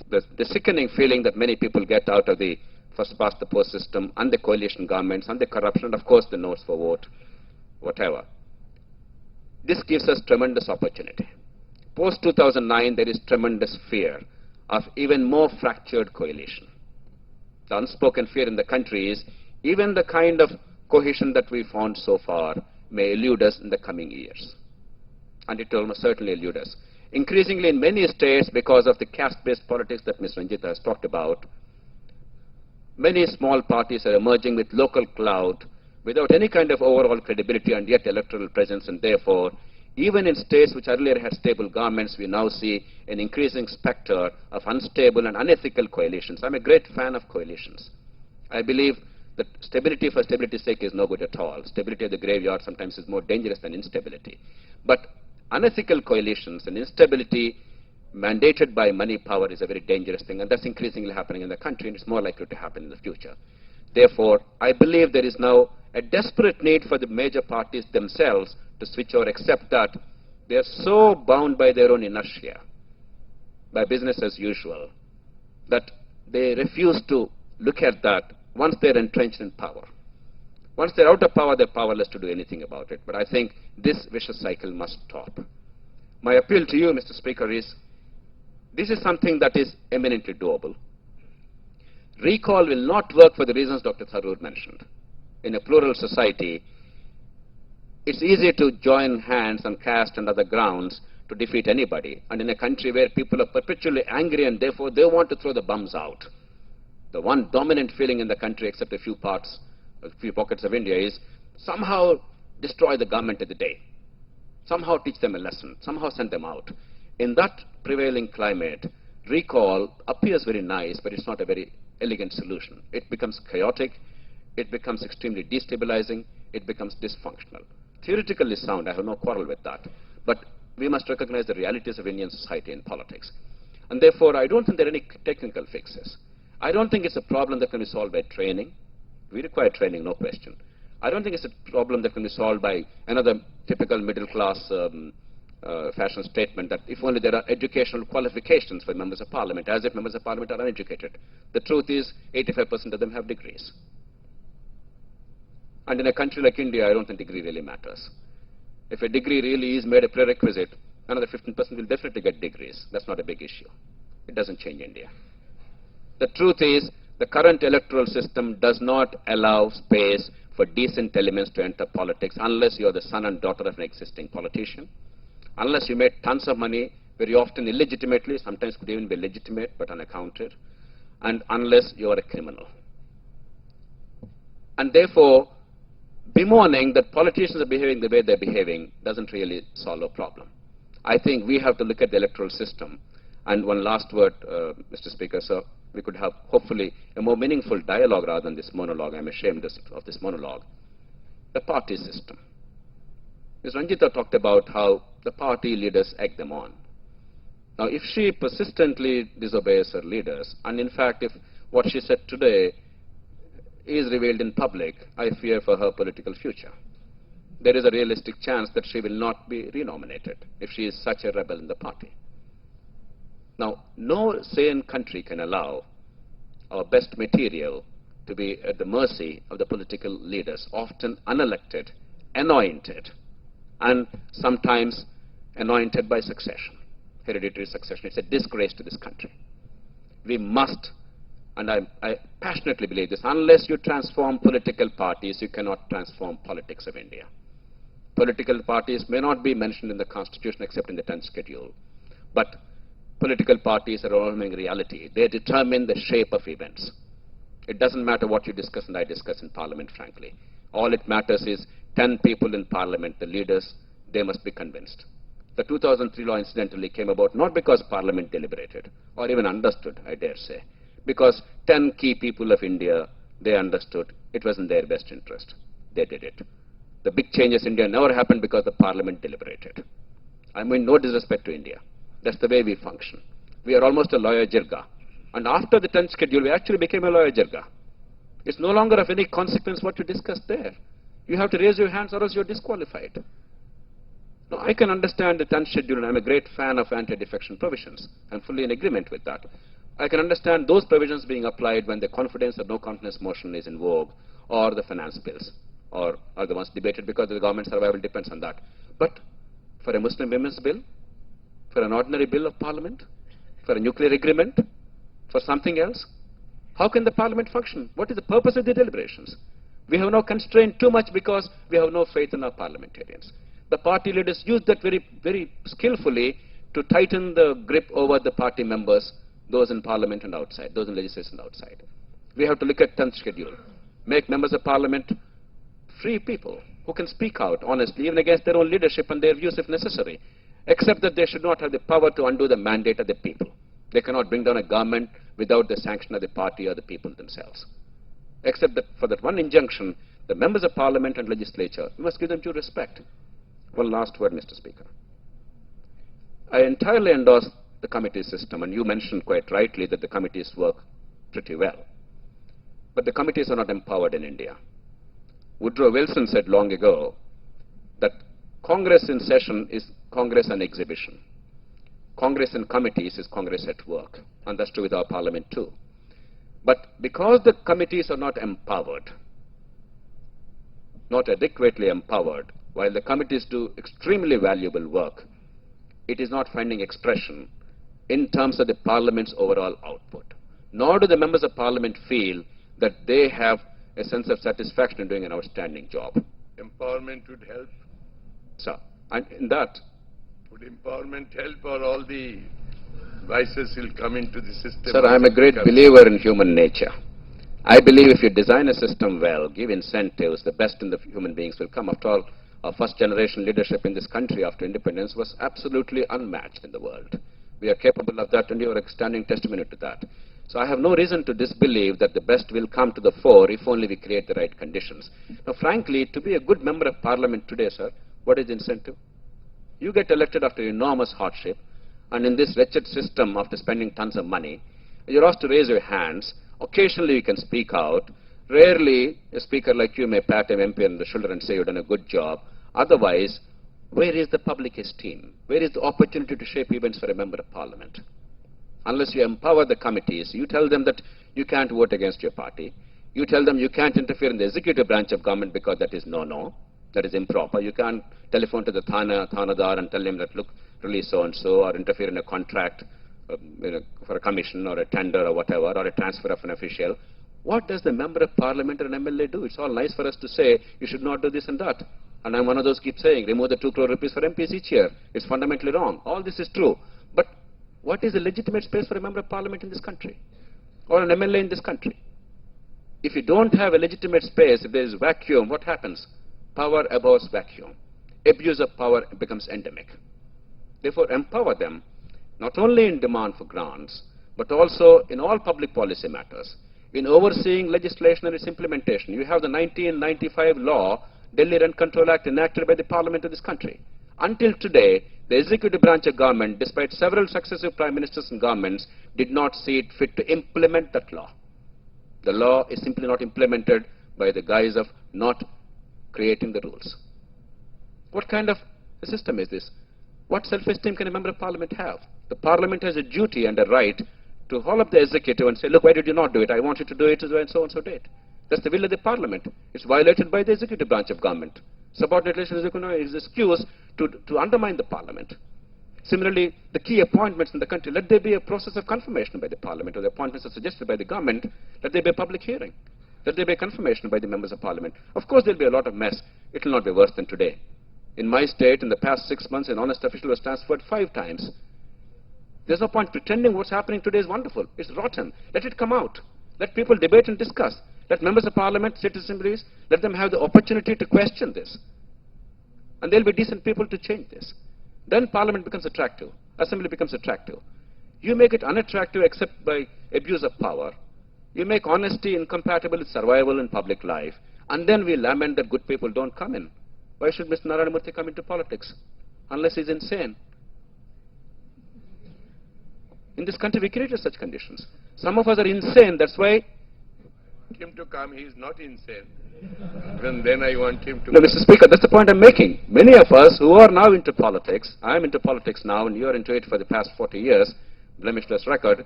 the sickening feeling that many people get out of the first past the post system and the coalition governments and the corruption and of course the notes for vote, whatever. This gives us tremendous opportunity. Post 2009 there is tremendous fear of even more fractured coalition. The unspoken fear in the country is even the kind of cohesion that we found so far may elude us in the coming years. And it will almost certainly elude us. Increasingly in many states, because of the caste-based politics that Ms. Ranjita has talked about, many small parties are emerging with local clout without any kind of overall credibility and yet electoral presence, and therefore, even in states which earlier had stable governments, we now see an increasing specter of unstable and unethical coalitions. I'm a great fan of coalitions. I believe that stability for stability's sake is no good at all. Stability of the graveyard sometimes is more dangerous than instability. But unethical coalitions and instability mandated by money power is a very dangerous thing, and that's increasingly happening in the country, and it's more likely to happen in the future. Therefore, I believe there is now a desperate need for the major parties themselves to switch or accept that they are so bound by their own inertia, by business as usual, that they refuse to look at that once they're entrenched in power. Once they're out of power, they're powerless to do anything about it. But I think this vicious cycle must stop. My appeal to you, Mr. Speaker, is this is something that is eminently doable. Recall will not work for the reasons Dr. Tharoor mentioned. In a plural society, it's easy to join hands on caste and other grounds to defeat anybody. And in a country where people are perpetually angry and therefore they want to throw the bums out, the one dominant feeling in the country, except a few pockets of India, is somehow destroy the government of the day, somehow teach them a lesson, somehow send them out. In that prevailing climate, recall appears very nice, but it's not a very elegant solution. It becomes chaotic, it becomes extremely destabilizing, it becomes dysfunctional. Theoretically sound, I have no quarrel with that, but we must recognize the realities of Indian society and politics. And therefore, I don't think there are any technical fixes. I don't think it's a problem that can be solved by training. We require training, no question. I don't think it's a problem that can be solved by another typical middle-class fashion statement that if only there are educational qualifications for members of parliament, as if members of parliament are uneducated. The truth is 85% of them have degrees. And in a country like India, I don't think degree really matters. If a degree really is made a prerequisite, another 15% will definitely get degrees. That's not a big issue. It doesn't change India. The truth is, the current electoral system does not allow space for decent elements to enter politics unless you are the son and daughter of an existing politician, unless you made tons of money, very often illegitimately, sometimes could even be legitimate but unaccounted, and unless you are a criminal. And therefore, bemoaning that politicians are behaving the way they're behaving doesn't really solve a problem. I think we have to look at the electoral system. And one last word, Mr. Speaker, sir, we could have hopefully a more meaningful dialogue rather than this monologue. I'm ashamed of this monologue. The party system. Ms. Ranjita talked about how the party leaders egg them on. Now, if she persistently disobeys her leaders, and in fact, if what she said today is revealed in public, I fear for her political future. There is a realistic chance that she will not be renominated if she is such a rebel in the party. Now, no sane country can allow our best material to be at the mercy of the political leaders, often unelected, anointed, and sometimes anointed by succession, hereditary succession. It's a disgrace to this country. We must, and I passionately believe this, unless you transform political parties, you cannot transform politics of India. Political parties may not be mentioned in the Constitution except in the 10th schedule, but political parties are overwhelming reality. They determine the shape of events. It doesn't matter what you discuss and I discuss in Parliament, frankly. All it matters is 10 people in Parliament, the leaders, they must be convinced. The 2003 law incidentally came about not because Parliament deliberated or even understood, I dare say, because 10 key people of India, they understood it was in their best interest. They did it. The big changes in India never happened because the Parliament deliberated. I mean no disrespect to India. That's the way we function. We are almost a lawyer jirga. And after the 10th schedule, we actually became a lawyer jirga. It's no longer of any consequence what you discussed there. You have to raise your hands or else you're disqualified. Now, I can understand the 10th schedule, and I'm a great fan of anti-defection provisions. I'm fully in agreement with that. I can understand those provisions being applied when the confidence or no confidence motion is in vogue, or the finance bills, or are the ones debated because the government survival depends on that. But for a Muslim women's bill, for an ordinary bill of parliament, for a nuclear agreement, for something else, how can the parliament function? What is the purpose of the deliberations? We have now constrained too much because we have no faith in our parliamentarians. The party leaders use that very skillfully to tighten the grip over the party members, those in parliament and outside, those in legislation outside. We have to look at 10th schedule, make members of parliament free people who can speak out honestly, even against their own leadership and their views if necessary, except that they should not have the power to undo the mandate of the people. They cannot bring down a government without the sanction of the party or the people themselves. Except that for that one injunction, the members of parliament and legislature, we must give them due respect. One last word, Mr. Speaker. I entirely endorse the committee system, and you mentioned quite rightly that the committees work pretty well. But the committees are not empowered in India. Woodrow Wilson said long ago that Congress in session is Congress on exhibition. Congress in committees is Congress at work, and that's true with our parliament too. But because the committees are not empowered, not adequately empowered, while the committees do extremely valuable work, it is not finding expression in terms of the parliament's overall output. Nor do the members of parliament feel that they have a sense of satisfaction in doing an outstanding job. Empowerment would help. Sir, and in that, would empowerment help, or all the vices will come into the system? Sir, I am a great believer in human nature. I believe if you design a system well, give incentives, the best in the human beings will come. After all, our first generation leadership in this country after independence was absolutely unmatched in the world. We are capable of that, and you are a standing testimony to that. So I have no reason to disbelieve that the best will come to the fore if only we create the right conditions. Now, frankly, to be a good member of parliament today, sir, what is the incentive? You get elected after enormous hardship, and in this wretched system, after spending tons of money, you're asked to raise your hands. Occasionally you can speak out. Rarely a speaker like you may pat an MP on the shoulder and say you've done a good job. Otherwise, where is the public esteem? Where is the opportunity to shape events for a member of parliament? Unless you empower the committees, you tell them that you can't vote against your party. You tell them you can't interfere in the executive branch of government because that is no-no. That is improper. You can't telephone to the Thanadar and tell him that, look, release so-and-so, or interfere in a contract for a commission or a tender or whatever, or a transfer of an official. What does the member of parliament or an MLA do? It's all nice for us to say, you should not do this and that. And I'm one of those who keep saying, remove the 2 crore rupees for MPs each year. It's fundamentally wrong. All this is true. But what is a legitimate space for a member of parliament in this country? Or an MLA in this country? If you don't have a legitimate space, if there is vacuum, what happens? Power abhors vacuum. Abuse of power becomes endemic. Therefore, empower them, not only in demand for grants, but also in all public policy matters, in overseeing legislation and its implementation. You have the 1995 law, Delhi Rent Control Act, enacted by the Parliament of this country. Until today, the executive branch of government, despite several successive prime ministers and governments, did not see it fit to implement that law. The law is simply not implemented by the guise of not creating the rules. What kind of a system is this? What self-esteem can a member of parliament have? The parliament has a duty and a right to haul up the executive and say, look, why did you not do it? I want you to do it, and so and so date. That's the will of the parliament. It's violated by the executive branch of government. Subordinate relations is an excuse to undermine the parliament. Similarly, the key appointments in the country, let there be a process of confirmation by the parliament, or the appointments are suggested by the government, let there be a public hearing. Let there be a confirmation by the members of parliament. Of course, there will be a lot of mess. It will not be worse than today. In my state, in the past 6 months, an honest official was transferred 5 times. There's no point pretending what's happening today is wonderful. It's rotten. Let it come out. Let people debate and discuss. Let members of parliament, citizen assemblies, let them have the opportunity to question this. And there'll be decent people to change this. Then parliament becomes attractive. Assembly becomes attractive. You make it unattractive except by abuse of power. You make honesty incompatible with survival in public life. And then we lament that good people don't come in. Why should Mr. Narayan Murthy come into politics? Unless he's insane. In this country, we created such conditions. Some of us are insane. That's why him to come, he is not insane. Even then I want him to No, Mr. Speaker, that's the point I'm making. Many of us who are now into politics, I'm into politics now and you're into it for the past 40 years, blemishless record,